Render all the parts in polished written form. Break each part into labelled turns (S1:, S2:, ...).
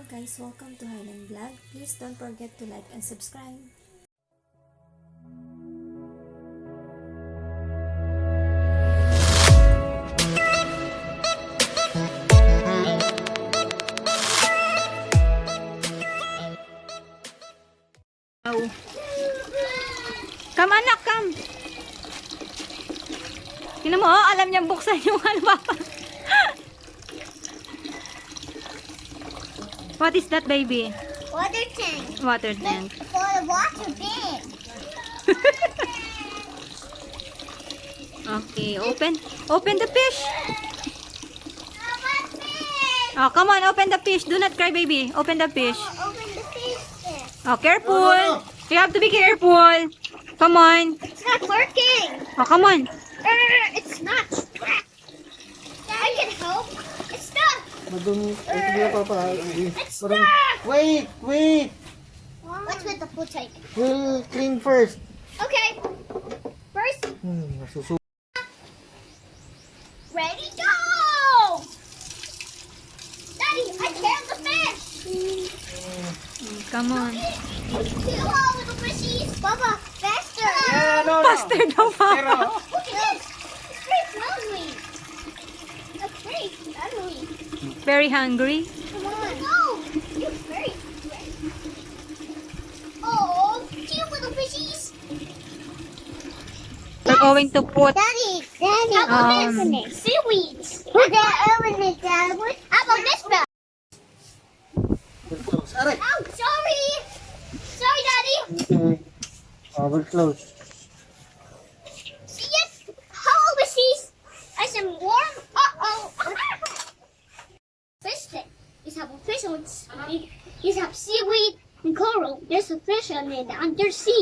S1: guys, welcome to Highland Vlog. Please don't forget to like and subscribe.
S2: Come anak, come. Tingnan mo, oh, alam niyang buksan yung ano ba? What is that, baby?
S3: Water tank.
S2: Water tank.
S3: For the water tank.
S2: Okay, open the fish. Oh, come on, open the fish. Do not cry, baby. Open the fish.
S3: Open the fish.
S2: Oh, careful. You have to be careful. Come on.
S3: It's not working.
S2: Oh, come on.
S3: It's not strapped. I can help. It's stuck.
S4: Madumi. Ito papa.
S3: It's stuck.
S4: Wait.
S3: What's with the full tank?
S4: We'll clean first.
S3: Okay. First,
S4: Nasusubo.
S3: ready, go! Daddy, I killed the fish.
S2: Come on.
S3: Hello, little fishies. Papa, faster.
S4: No.
S2: Faster daw, Papa.
S3: Look at this. It's very hungry. It's very hungry.
S2: Very hungry.
S3: Come on. No, it's very hungry. Oh, cute little fishies.
S2: We're going to put
S3: Daddy. How about this? Seaweeds. Put that over the Dad. How about this bag?
S4: We're close. Aray.
S3: Oh, sorry. Sorry, Daddy.
S4: Okay. We're close.
S3: See it? Hello, fishies. Nice and warm. Uh-oh. Fish tank. These have fish on it. These have seaweed and coral. There's a fish on it undersea.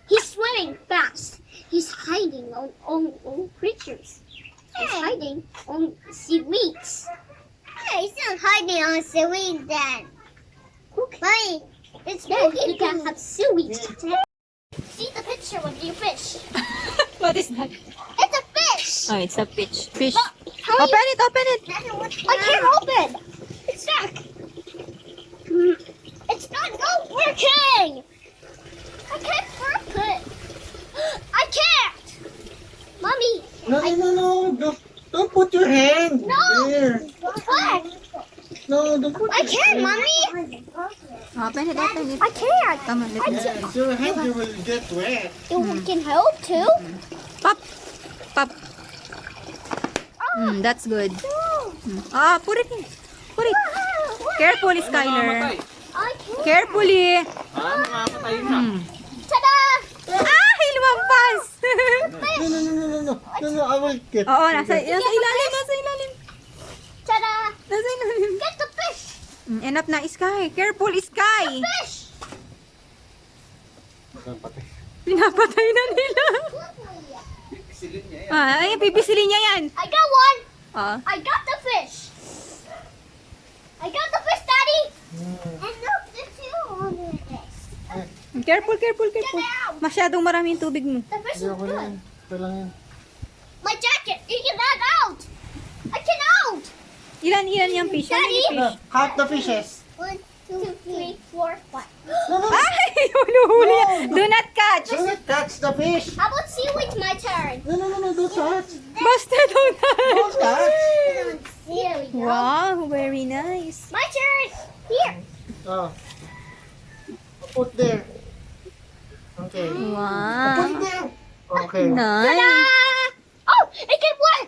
S3: He's swimming fast. He's hiding on creatures. He's hiding on seaweeds. Hey, he's not hiding on seaweed then. Wait, it's then you can have seaweed. See the picture with your fish.
S2: What is that?
S3: It's a fish.
S2: Oh, it's a fish. Fish.
S3: How
S2: Open it, open it.
S3: I can't open. It's stuck. It's not working. I can't work it. I can't. Mommy.
S4: No. Don't put your hand.
S3: No.
S4: There.
S3: What?
S4: No, don't put
S3: I
S4: your
S3: can't,
S4: hand.
S3: Mommy.
S2: Open it.
S3: I can't.
S2: Come on, let me.
S4: Yes, your hand will get wet.
S3: You can help too.
S2: Pop. That's good. Ah, put it in. Put it. Carefully, Skyler.
S3: I can't.
S2: Carefully.
S4: Mamamatay na.
S3: Ta-da!
S2: Ay, lumampas.
S4: No, I will get.
S2: Oo, nasa ilalim.
S3: Ta-da!
S2: Nasa ilalim.
S3: Get the fish.
S2: Enough na, Sky. Careful, Sky.
S3: Fish.
S2: Pinapatay na nila. Ay, pipisilin niya yan.
S3: I got one.
S2: Ah.
S3: I got the fish. I got the fish, Daddy. And look, there's two under this.
S2: Careful. Masyadong marami yung tubig mo.
S3: The fish is
S4: Hindi ako
S3: good.
S4: yan. Kailangan.
S3: My jacket. You can get out. I can out.
S2: Ilan yung fish? How many
S3: Daddy.
S2: fish?
S4: Count the fishes.
S3: 1, 2, 3, 4, 5.
S4: No.
S2: Ay, huli yan. Do not catch.
S4: Do not touch the fish.
S3: How about seaweed? My turn.
S4: No, don't touch.
S2: Basta don't
S4: Don't
S2: touch.
S4: touch.
S3: Here we go.
S2: Wow, very nice.
S3: My turn. Here.
S4: Oh. Put there. Okay. Put
S2: Wow.
S4: there. Okay.
S3: Ta-da!
S2: Nice.
S3: Oh, it can work.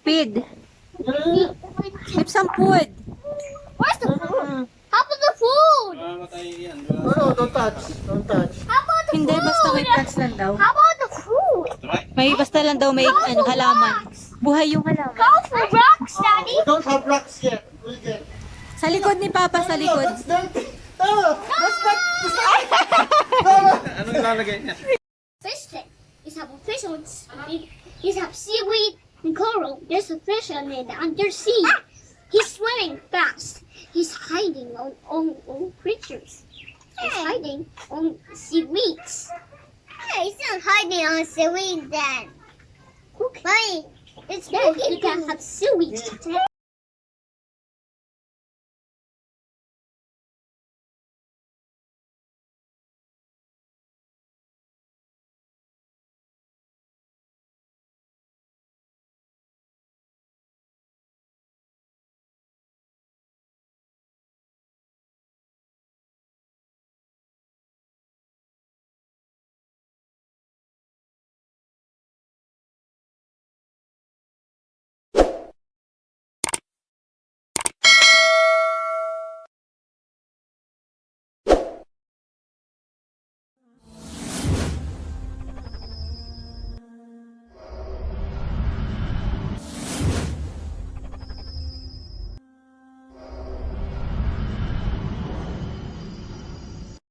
S2: Feed. Keep some food.
S3: Where's the food? How about the food?
S4: No, don't touch.
S3: How about the
S2: Hindi,
S3: food?
S2: basta may plants lang daw.
S3: How about the food?
S2: Basta lang daw may halaman. Buhay yung halaman.
S3: Colorful rocks, Daddy.
S4: We don't have rocks yet. We'll get.
S2: Sa likod ni Papa, sa
S4: No,
S2: likod.
S4: that's dirty. No, that's not.
S5: Anong ilalagay niya?
S3: Fish tank. These have fish on it. These have seaweed and coral. There's a fish on it undersea. He's swimming fast. He's hiding on creatures. He's hiding on seaweeds. Hey, he's not hiding on seaweed then. Wait, it's then you can have seaweed.